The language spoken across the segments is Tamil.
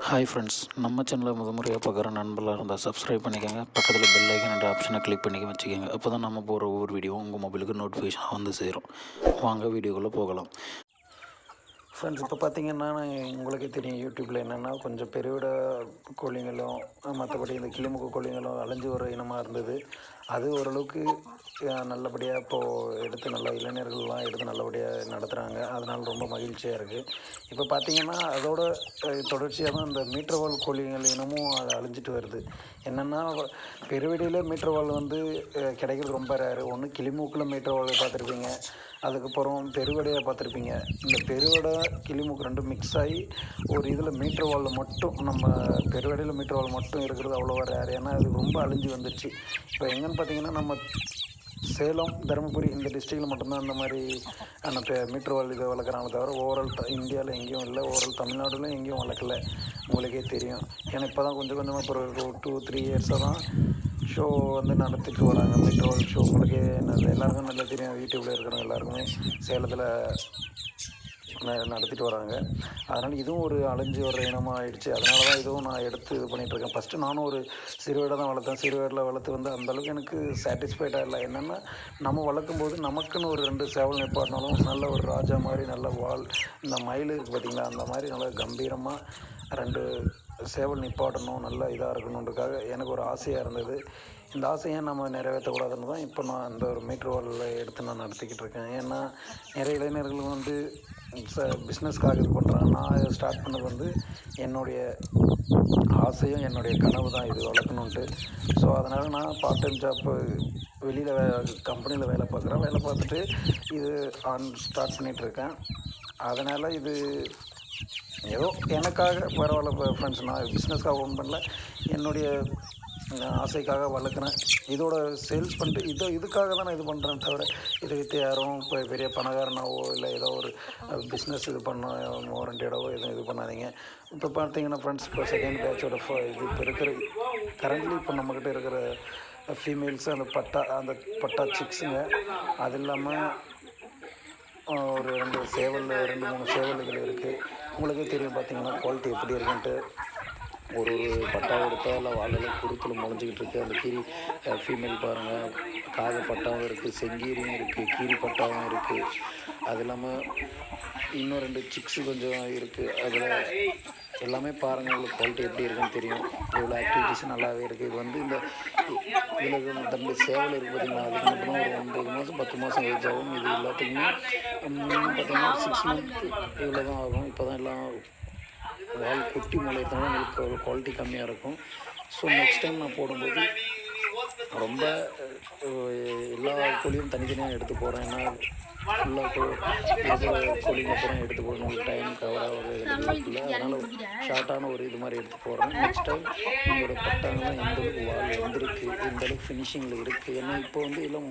ஹாய் ஃப்ரெண்ட்ஸ், நம்ம சேனலில் முறையாக பார்க்குற நண்பர்களாக இருந்தால் சப்ஸ்கிரைப் பண்ணிக்கோங்க. பக்கத்தில் பெல் ஐக்கன் என்ற ஆப்ஷனை கிளிக் பண்ணி வச்சுக்கோங்க. அப்போ தான் நம்ம போகிற ஒவ்வொரு வீடியோவும் உங்கள் மொபைலுக்கு நோட்டிஃபிகேஷன் வந்து சேரும். வாங்க வீடியோக்குள்ளே போகலாம். ஃப்ரெண்ட்ஸ், இப்போ பார்த்தீங்கன்னா உங்களுக்கே தெரியும், யூடியூப்பில் என்னென்னா கொஞ்சம் பெருவிட கோழிங்களும் மற்றபடி இந்த கிளிமுக்கு கோழிங்களும் அழிஞ்சு வர இனமாக இருந்தது. அது ஓரளவுக்கு நல்லபடியாக இப்போது எடுத்து நல்லா இளைஞர்கள்லாம் எடுத்து நல்லபடியாக நடத்துகிறாங்க. அதனால் ரொம்ப மகிழ்ச்சியாக இருக்குது. இப்போ பார்த்திங்கன்னா அதோட தொடர்ச்சியாக தான் இந்த மீட்டர்வால் கோழிகள் இனமும் அது அழிஞ்சிட்டு வருது. என்னென்னா பெருவெடியில் மீட்டர்வால் வந்து கிடைக்கிறது ரொம்ப ரேரு. ஒன்று கிளிமூக்கில் மீட்டர்வால் பார்த்துருப்பீங்க, அதுக்கப்புறம் பெருவடையாக பார்த்துருப்பீங்க. இந்த பெருவடை கிளிமூக்கு ரெண்டும் மிக்ஸ் ஆகி ஒரு இதில் மீட்டர்வாலில் மட்டும், நம்ம பெருவடையில் மீட்டர்வால் மட்டும் இருக்கிறது அவ்வளோவா ரேர். ஏன்னா அது ரொம்ப அழிஞ்சு வந்துடுச்சு. இப்போ எங்கன்னு பார்த்தீங்கன்னா நம்ம சேலம், தருமபுரி இந்த டிஸ்ட்ரிக்டில் மட்டும்தான் அந்த மாதிரி அந்த மீட்டர்வால் இதை வளர்க்குறாங்க. தவிர ஓவரால் இந்தியாவில் எங்கேயும் இல்லை, ஓவரால் தமிழ்நாடுல எங்கேயும் வளர்க்கல. உங்களுக்கே தெரியும். ஏன்னா இப்போ தான் கொஞ்சம் கொஞ்சமாக இப்போ ஒரு 2-3 இயர்ஸாக தான் ஷோ வந்து நடத்திட்டு வராங்க. மீட்டர்வால் ஷோ உங்களுக்கு எல்லாருக்கும் நல்லா தெரியும். யூடியூப்பில் இருக்கிறவங்க எல்லாருக்குமே சேலத்தில் நடத்திட்டு வராங்க. அதனால் இதுவும் ஒரு அழிஞ்சு வர இனமாக ஆகிடுச்சு. அதனால தான் இதுவும் நான் எடுத்து இது பண்ணிகிட்ருக்கேன். ஃபஸ்ட்டு நானும் ஒரு சிறுவேடை தான் வளர்த்தேன். சிறுவேடில் வளர்த்து வந்து அந்தளவுக்கு எனக்கு சாட்டிஸ்ஃபைடாக இல்லை. என்னென்னா நம்ம வளர்க்கும்போது நமக்குன்னு ஒரு 2 சேவல் நிப்பாட்டினாலும் நல்ல ஒரு ராஜா மாதிரி நல்ல வால், இந்த மயில் இருக்குது பார்த்திங்களா, அந்த மாதிரி நல்லா கம்பீரமாக 2 சேவல் நிப்பாட்டணும், நல்லா இதாக இருக்கணுன்றதுக்காக எனக்கு ஒரு ஆசையாக இருந்தது. இந்த ஆசையை நம்ம நிறைவேற்றக்கூடாதுன்னு தான் இப்போ நான் அந்த ஒரு மீட்டர்வாலில் எடுத்து நான் நடத்திக்கிட்டு இருக்கேன். ஏன்னா நிறைய இளைஞர்கள் வந்து பிஸ்னஸ்க்காக இது பண்ணுறாங்க. நான் ஸ்டார்ட் பண்ணது வந்து என்னுடைய ஆசையும் என்னுடைய கனவு தான் இது வளர்க்கணுன்ட்டு. ஸோ அதனால் நான் பார்ட் டைம் ஜாப்பு வெளியில் கம்பெனியில் வேலை பார்க்குறேன். வேலை பார்த்துட்டு இது ஸ்டார்ட் பண்ணிகிட்ருக்கேன். அதனால் இது ஏதோ எனக்காக பரவாயில்ல ஃப்ரெண்ட்ஸ், நான் பிஸ்னஸ்க்காக ஓன் பண்ணல, என்னுடைய ஆசைக்காக வளர்க்குறேன். இதோட சேல்ஸ் பண்ணிட்டு இதுக்காக தான் நான் இது பண்ணுறேன். தவிர இதை விற்று யாரும் இப்போ பெரிய பணக்காரனாவோ இல்லை ஏதோ ஒரு பிஸ்னஸ் இது பண்ண வாரண்டியோடவோ எதுவும் இது பண்ணாதீங்க. இப்போ பார்த்தீங்கன்னா ஃப்ரெண்ட்ஸ், இப்போ செகண்ட் பேட்சோட இது இப்போ இருக்கிற கரண்ட்லி இப்போ நம்மக்கிட்ட இருக்கிற ஃபீமேல்ஸு அந்த பட்டா சிக்ஸுங்க. அது இல்லாமல் ஒரு 2 3 சேவல் இதில் இருக்குது. உங்களுக்கே தெரியும் பார்த்தீங்கன்னா குவாலிட்டி எப்படி இருக்குன்ட்டு. ஒரு பட்டா எடுத்தால் இல்லை வாழெல்லாம் குருத்தில் முளைஞ்சிக்கிட்டு இருக்குது. அந்த கீரி ஃபீமேல் பாருங்கள், காக பட்டாவும் இருக்குது, செங்கீரியும் இருக்குது, கீரி பட்டாவும் இருக்குது. அது இல்லாமல் இன்னும் 2 சிக்ஸு கொஞ்சம் இருக்குது. அதில் எல்லாமே பாருங்கள், உங்களுக்கு குவாலிட்டி எப்படி இருக்குன்னு தெரியும். இவ்வளோ ஆக்டிவிட்டிஸும் நல்லாவே இருக்குது. இது வந்து இந்த இதில் 2 சேவல் இருக்குது பார்த்திங்களா, அதுக்கு மட்டும் ஒரு 9 மாதம் 10 மாதம் ஏஜ் ஆகும். இது எல்லாத்துக்குமே பார்த்திங்கன்னா 6 மந்த் இவ்வளோ தான் ஆகும். இப்போ தான் எல்லாம் வால் குட்டி முளையத்தினால உங்களுக்கு ஒரு குவாலிட்டி கம்மியாக இருக்கும். ஸோ நெக்ஸ்ட் டைம் நான் போடும்போது ரொம்ப எல்லா கோழியும் தனித்தனியாக எடுத்து போகிறேன். ஏன்னா ஃபுல்லாக இருக்கிற கோழிங்க அப்புறம் எடுத்து போடணும், டைம் கவர் ஆகுது இல்லை. அதனால் ஷார்ட்டான ஒரு இது மாதிரி எடுத்து போடுறேன். நெக்ஸ்ட் டைம் உங்களோட பட்டாங்கலாம் எந்தளவுக்கு வால் வந்திருக்கு, எந்தளவுக்கு ஃபினிஷிங்கில் இருக்குது. ஏன்னா இப்போ வந்து எல்லாம்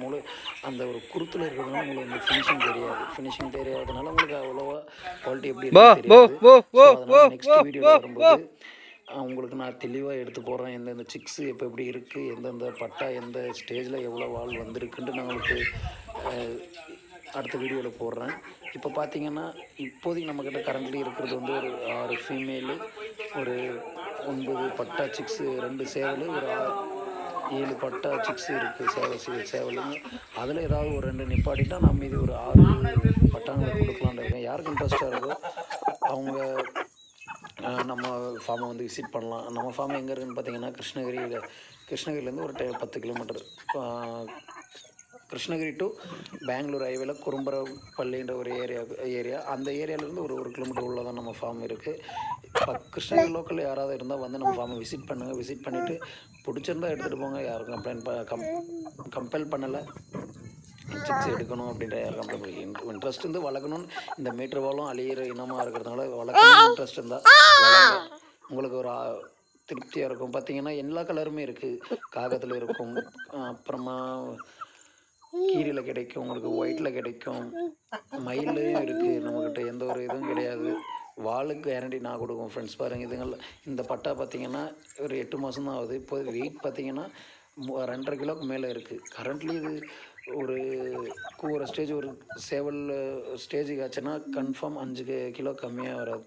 அந்த ஒரு குருத்தில் இருக்கிறதுனால உங்களுக்கு வந்து ஃபினிஷிங் தெரியாததுனால உங்களுக்கு அவ்வளோவா குவாலிட்டி எப்படி இருக்குது. நெக்ஸ்ட் வீடியோவில் வரும்போது உங்களுக்கு நான் தெளிவாக எடுத்து போடுறேன். எந்தெந்த சிக்ஸு இப்போ எப்படி இருக்குது, எந்தெந்த பட்டா எந்த ஸ்டேஜில் எவ்வளோ வால் வந்திருக்குன்ட்டு நான் உங்களுக்கு அடுத்த வீடியோவில் போடுறேன். இப்போ பார்த்தீங்கன்னா இப்போதைக்கு நம்மக்கிட்ட கரண்ட்லி இருக்கிறது வந்து ஒரு 6 ஃபீமேலு, ஒரு 9 பட்டா சிக்ஸு, 2 சேவல், ஒரு 7 பட்டா சிக்ஸு இருக்குது சேவலுங்க. அதில் ஏதாவது ஒரு 2 நிப்பாட்டிட்டால் நம்ம இது ஒரு 6 பட்டாங்களை கொடுக்கலான்னு இருக்கேன். யாருக்கு இன்ட்ரெஸ்ட்டாக இருக்கோ அவங்க நம்ம ஃபார்மை வந்து விசிட் பண்ணலாம். நம்ம ஃபார்ம் எங்கே இருக்குதுன்னு பார்த்தீங்கன்னா கிருஷ்ணகிரிலேருந்து ஒரு 10 கிலோமீட்டர், கிருஷ்ணகிரி டு பெங்களூர் ஹைவேல குறும்பரப்பள்ளின்ற ஒரு ஏரியா அந்த ஏரியாவிலேருந்து ஒரு 1 கிலோமீட்டர் உள்ள தான் நம்ம ஃபார்ம் இருக்குது. இப்போ கிருஷ்ணகிரி லோக்கலில் யாராவது இருந்தால் வந்து நம்ம ஃபார்மை விசிட் பண்ணுங்கள். விசிட் பண்ணிவிட்டு பிடிச்சிருந்தால் எடுத்துகிட்டு போங்க. யாரும் கம்பல் பண்ணலை சிக்ஸ் எடுக்கணும் அப்படின்ற யாரும் கம்ப்ளைண்ட் இன்ட்ரெஸ்ட் இருந்து வளர்க்கணும்னு. இந்த மீட்டர்வாலும் அழியிற இனமாக இருக்கிறதுனால வளர்க்கணும்னு இன்ட்ரெஸ்ட் இருந்தால் உங்களுக்கு ஒரு திருப்தியாக இருக்கும். பார்த்திங்கன்னா எல்லா கலருமே இருக்குது. காகத்தில் இருக்கும், அப்புறமா கீரியில் கிடைக்கும், உங்களுக்கு ஒயிட்டில் கிடைக்கும், மயிலையும் இருக்குது. நம்மக்கிட்ட எந்த ஒரு இதுவும் கிடையாது. வாளுக்கு கேரண்டி நான் கொடுக்கும் ஃப்ரெண்ட்ஸ். பாருங்கள், இதுங்களில் இந்த பட்டா பார்த்திங்கன்னா ஒரு 8 மாதம் தான் ஆகுது. இப்போ வெயிட் பார்த்திங்கன்னா 2.5 கிலோவுக்கு மேலே இருக்குது. கரண்ட்லி இது ஒரு கூற ஸ்டேஜ், ஒரு சேவல் ஸ்டேஜுக்கு ஆச்சுன்னா கன்ஃபார்ம் 5 கிலோ கம்மியாக வராது.